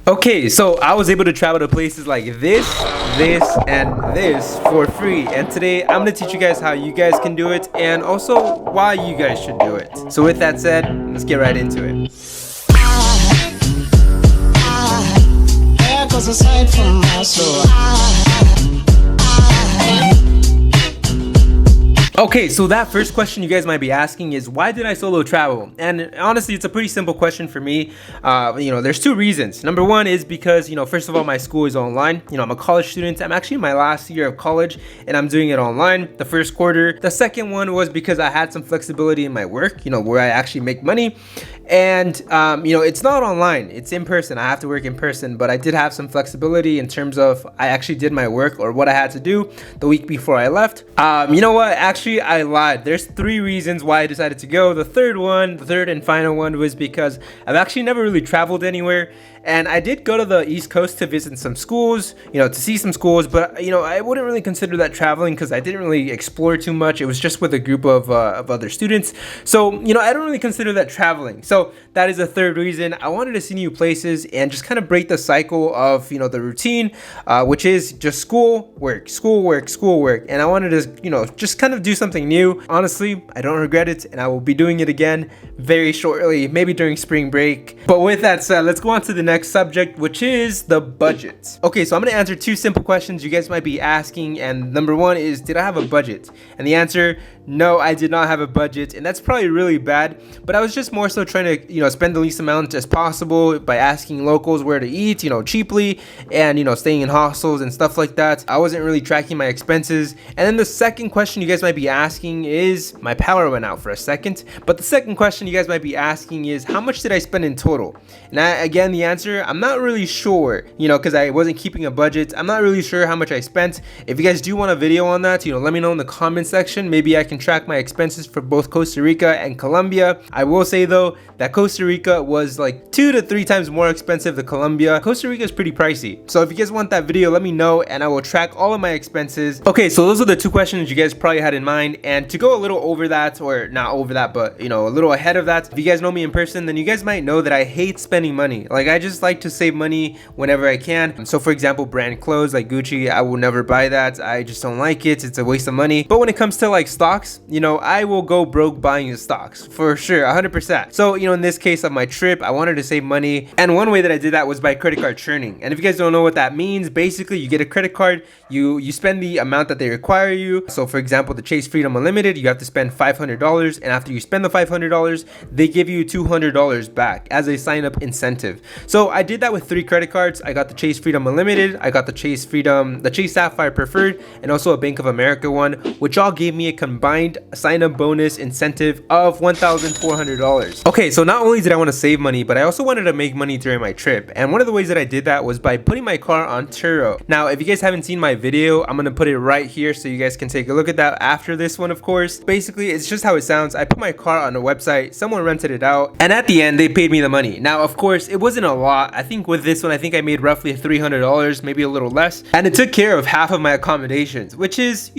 Okay, so I was able to travel to places like this, and this for free. And today I'm gonna teach you guys how you guys can do it and also why you guys should do it. So with that said, let's get right into it. Okay, so that first question you guys might be asking is, why did I solo travel? And honestly, it's a pretty simple question for me. There's two reasons. Number one is because, first of all, my school is online. I'm a college student. I'm actually in my last year of college and I'm doing it online the first quarter. The second one was because I had some flexibility in my work, where I actually make money. And, it's not online, it's in person. I have to work in person, but I did have some flexibility in terms of I actually did my work or what I had to do the week before I left. You know what? Actually, I lied. There's three reasons why I decided to go. The third and final one was because I've actually never really traveled anywhere. And I did go to the East Coast to visit some schools, to see some schools, but, I wouldn't really consider that traveling because I didn't really explore too much. It was just with a group of other students. So, I don't really consider that traveling. So that is the third reason. I wanted to see new places and just kind of break the cycle of, the routine, which is just school, work, school, work, school, work. And I wanted to, just kind of do something new. Honestly, I don't regret it and I will be doing it again very shortly, maybe during spring break. But with that said, let's go on to the next subject, which is the budget. Okay, so I'm going to answer two simple questions you guys might be asking, and number one is, did I have a budget? And the answer, no, I did not have a budget, and that's probably really bad, but I was just more so trying to spend the least amount as possible by asking locals where to eat cheaply, and staying in hostels and stuff like that. I wasn't really tracking my expenses. And then the second question you guys might be asking is, my power went out for a second, but the second question you guys might be asking is, how much did I spend in total? And again, the answer, I'm not really sure, because I wasn't keeping a budget. I'm not really sure how much I spent. If you guys do want a video on that, let me know in the comment section. Maybe I can track my expenses for both Costa Rica and Colombia. I will say though that Costa Rica was like 2 to 3 times more expensive than Colombia. Costa Rica is pretty pricey. So if you guys want that video, let me know and I will track all of my expenses. Okay, so those are the two questions you guys probably had in mind. And to go a little over that, or not over that, but a little ahead of that, if you guys know me in person, then you guys might know that I hate spending money. Like, I just like to save money whenever I can. So for example, brand clothes like Gucci, I will never buy that. I just don't like it. It's a waste of money. But when it comes to like stocks, I will go broke buying the stocks for sure, 100%. So in this case of my trip, I wanted to save money, and one way that I did that was by credit card churning. And if you guys don't know what that means, basically you get a credit card, you spend the amount that they require you. So for example, the Chase Freedom Unlimited, you have to spend $500, and after you spend the $500, they give you $200 back as a sign up incentive. So I did that with 3 credit cards. I got the Chase Freedom Unlimited, I got the Chase Sapphire Preferred, and also a Bank of America one, which all gave me a combined sign up bonus incentive of $1,400. Okay, so not only did I want to save money, but I also wanted to make money during my trip. And one of the ways that I did that was by putting my car on Turo. Now, if you guys haven't seen my video, I'm gonna put it right here so you guys can take a look at that after this one, of course. Basically, it's just how it sounds. I put my car on a website, someone rented it out, and at the end, they paid me the money. Now, of course, it wasn't a lot. I think with this one, I think I made roughly $300, maybe a little less. And it took care of half of my accommodations, which is,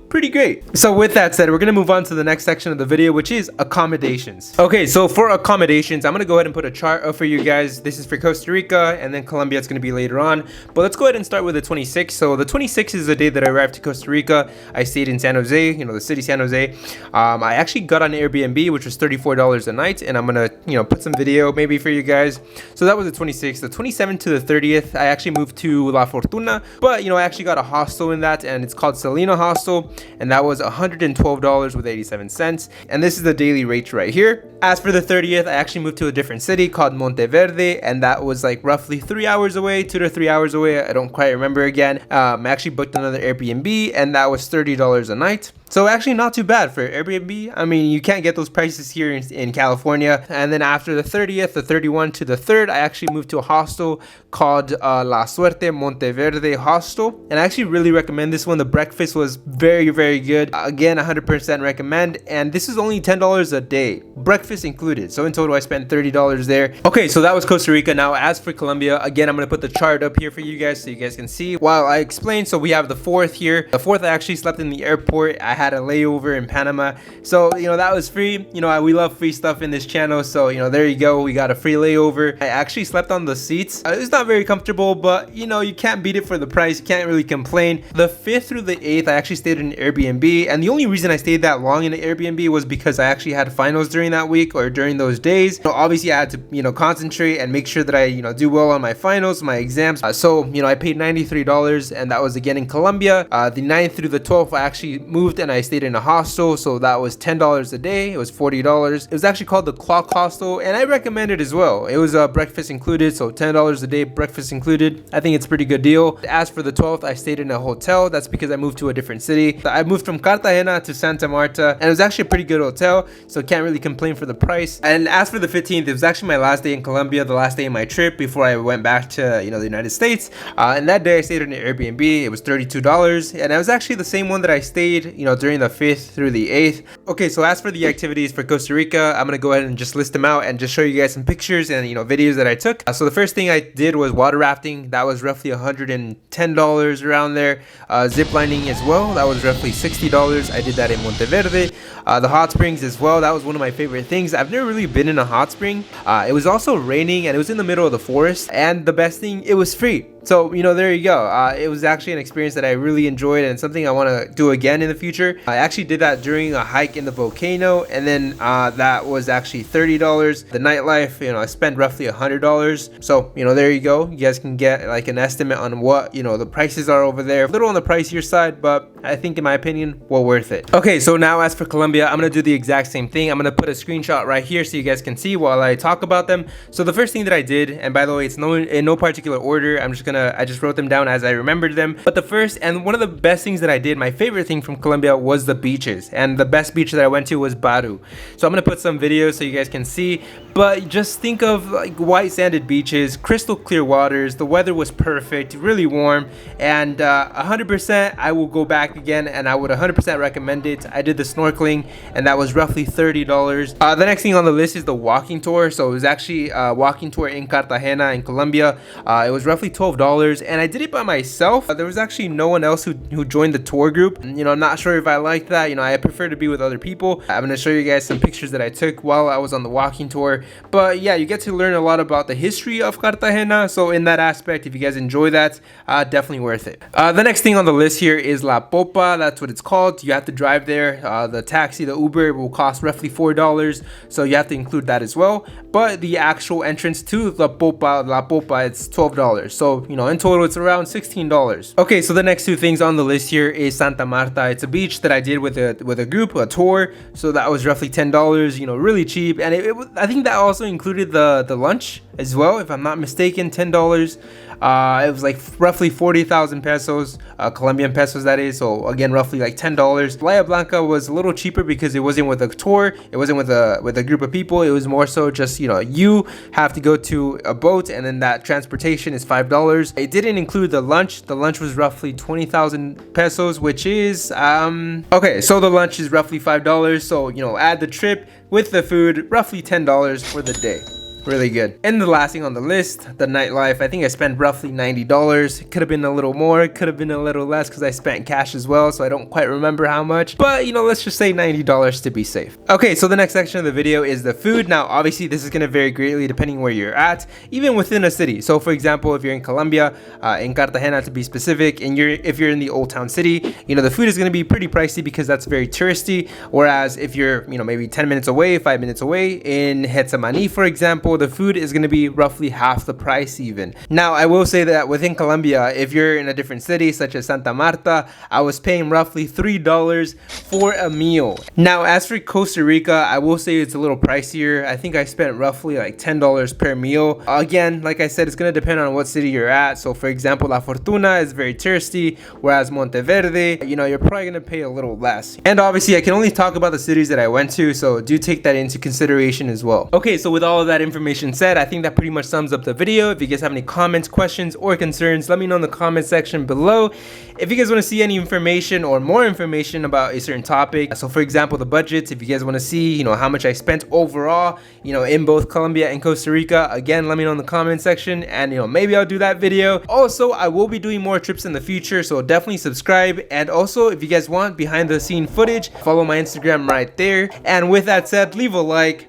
pretty great. So with that said, we're gonna move on to the next section of the video, which is accommodations. Okay, so for accommodations, I'm gonna go ahead and put a chart up for you guys. This is for Costa Rica, and then Colombia is gonna be later on. But let's go ahead and start with the 26th. So the 26th is the day that I arrived to Costa Rica. I stayed in San Jose, the city San Jose. I actually got on Airbnb, which was $34 a night, and I'm gonna, put some video maybe for you guys. So that was the 26th. The 27th to the 30th, I actually moved to La Fortuna, but I actually got a hostel in that, and it's called Selena Hostel, and that was $112 with 87 cents. And this is the daily rate right here. As for the 30th, I actually moved to a different city called Monteverde, and that was like roughly 2 to 3 hours away. I don't quite remember again. I actually booked another Airbnb, and that was $30 a night. So actually not too bad for Airbnb. I mean, you can't get those prices here in California. And then after the 30th, the 31 to the 3rd, I actually moved to a hostel called La Suerte Monteverde Hostel. And I actually really recommend this one. The breakfast was very, very good. Again, 100% recommend. And this is only $10 a day, breakfast included. So in total, I spent $30 there. Okay, so that was Costa Rica. Now, as for Colombia, again, I'm going to put the chart up here for you guys so you guys can see while I explain. So we have the 4th here. The 4th, I actually slept in the airport. I had a layover in Panama. So, you know, that was free. You know, we love free stuff in this channel. So, you know, there you go. We got a free layover. I actually slept on the seats. It's not very comfortable, but, you know, you can't beat it for the price. You can't really complain. The 5th through the 8th, I actually stayed in an Airbnb. And the only reason I stayed that long in an Airbnb was because I actually had finals during that week or during those days. So obviously, I had to, you know, concentrate and make sure that I, you know, do well on my finals, my exams. So, you know, I paid $93, and that was again in Colombia. The 9th through the 12th, I actually moved and I stayed in a hostel. So that was $10 a day. It was $40. It was actually called the Clock Hostel, and I recommend it as well. It was breakfast included, so $10 a day, breakfast included. I think it's a pretty good deal. As for the 12th, I stayed in a hotel. That's because I moved to a different city. I moved from Cartagena to Santa Marta, and it was actually a pretty good hotel, so can't really complain for the price. And as for the 15th, it was actually my last day in Colombia, the last day of my trip before I went back to, you know, the United States. And that day I stayed in an Airbnb. It was $32, and it was actually the same one that I stayed, you know, during the 5th through the 8th. Okay, so as for the activities for Costa Rica, I'm gonna go ahead and just list them out and just show you guys some pictures and, you know, videos that I took. So the first thing I did was water rafting. That was roughly $110 around there. Ziplining as well. That was roughly $60. I did that in Monteverde. The hot springs as well. That was one of my favorite things. I've never really been in a hot spring. It was also raining, and it was in the middle of the forest. And the best thing, it was free. So, you know, there you go. It was actually an experience that I really enjoyed and something I want to do again in the future. I actually did that during a hike in the volcano, and then that was actually $30. The nightlife, you know, I spent roughly $100. So, you know, there you go. You guys can get like an estimate on what, you know, the prices are over there. A little on the pricier side, but I think in my opinion, well worth it. Okay, so now as for Colombia, I'm going to do the exact same thing. I'm going to put a screenshot right here so you guys can see while I talk about them. So the first thing that I did, and by the way, it's in no particular order. I just wrote them down as I remembered them. But the first and one of the best things that I did, my favorite thing from Colombia, was the beaches. And the best beach that I went to was Baru. So I'm gonna put some videos so you guys can see. But just think of like white sanded beaches, crystal clear waters. The weather was perfect, really warm, and 100% I will go back again, and I would 100% recommend it. I did the snorkeling, and that was roughly $30. The next thing on the list is the walking tour. So it was actually a walking tour in Cartagena in Colombia. It was roughly $12, and I did it by myself. There was actually no one else who joined the tour group. You know, I'm not sure if I like that. You know, I prefer to be with other people. I'm gonna show you guys some pictures that I took while I was on the walking tour. But yeah, you get to learn a lot about the history of Cartagena. So in that aspect, if you guys enjoy that, definitely worth it. The next thing on the list here is La Popa. That's what it's called. You have to drive there. The taxi, the Uber will cost roughly $4. So you have to include that as well. But the actual entrance to La Popa, it's $12. So, you know, in total, it's around $16. Okay, so the next two things on the list here is Santa Marta. It's a beach that I did with a group, a tour. So that was roughly $10, you know, really cheap. And I think that also included the lunch as well, if I'm not mistaken, $10. It was like roughly 40,000 pesos, Colombian pesos that is. So again, roughly like $10. Playa Blanca was a little cheaper because it wasn't with a tour. It wasn't with a group of people. It was more so just, you know, you have to go to a boat, and then that transportation is $5. It didn't include the lunch. The lunch was roughly 20,000 pesos, which is okay. So the lunch is roughly $5. So, you know, add the trip with the food, roughly $10 for the day. Really good. And the last thing on the list, the nightlife. I think I spent roughly $90. It could have been a little more, it could have been a little less because I spent cash as well, so I don't quite remember how much. But, you know, let's just say $90 to be safe. Okay, so the next section of the video is the food. Now, obviously, this is going to vary greatly depending where you're at, even within a city. So, for example, if you're in Colombia, in Cartagena to be specific, and if you're in the old town city, you know, the food is going to be pretty pricey because that's very touristy. Whereas if you're, you know, maybe 10 minutes away, 5 minutes away, in Getsemani, for example, the food is going to be roughly half the price even. Now, I will say that within Colombia, if you're in a different city such as Santa Marta, I was paying roughly $3 for a meal. Now, as for Costa Rica, I will say it's a little pricier. I think I spent roughly like $10 per meal. Again, like I said, it's going to depend on what city you're at. So, for example, La Fortuna is very touristy, whereas Monteverde, you know, you're probably going to pay a little less. And obviously, I can only talk about the cities that I went to, so do take that into consideration as well. Okay, so with all of that information information said, I think that pretty much sums up the video. If you guys have any comments, questions, or concerns, let me know in the comment section below. If you guys want to see any information or more information about a certain topic, so for example, the budgets, if you guys want to see, how much I spent overall, in both Colombia and Costa Rica, again, let me know in the comment section, and maybe I'll do that video. Also, I will be doing more trips in the future, so definitely subscribe. And also, if you guys want behind the scene footage, follow my Instagram right there. And with that said, leave a like,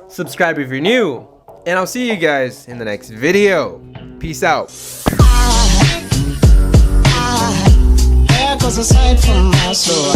subscribe if you're new, and I'll see you guys in the next video. Peace out. Cause aside from my soul,